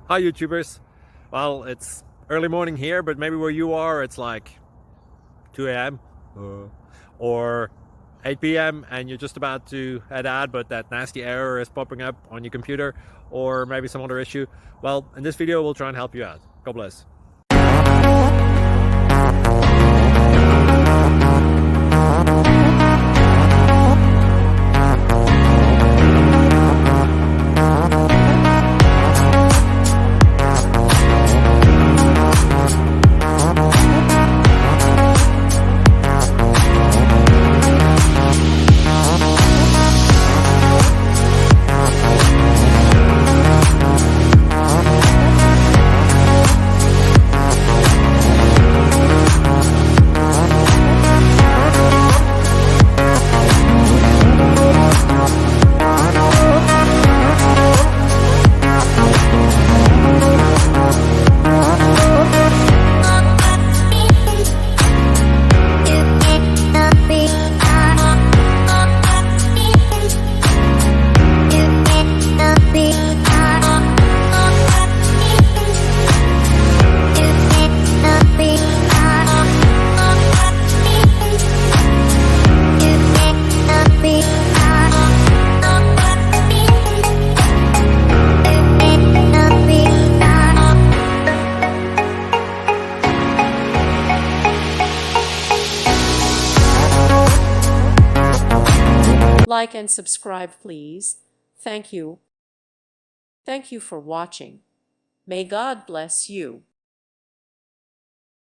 Hi YouTubers. Well, it's early morning here, but maybe where you are it's like 2 a.m. Or 8 p.m. and you're just about to head out, but that nasty error is popping up on your computer, or maybe some other issue. Well, in this video we'll try and help you out. God bless. Like and subscribe, please. Thank you. Thank you for watching. May God bless you.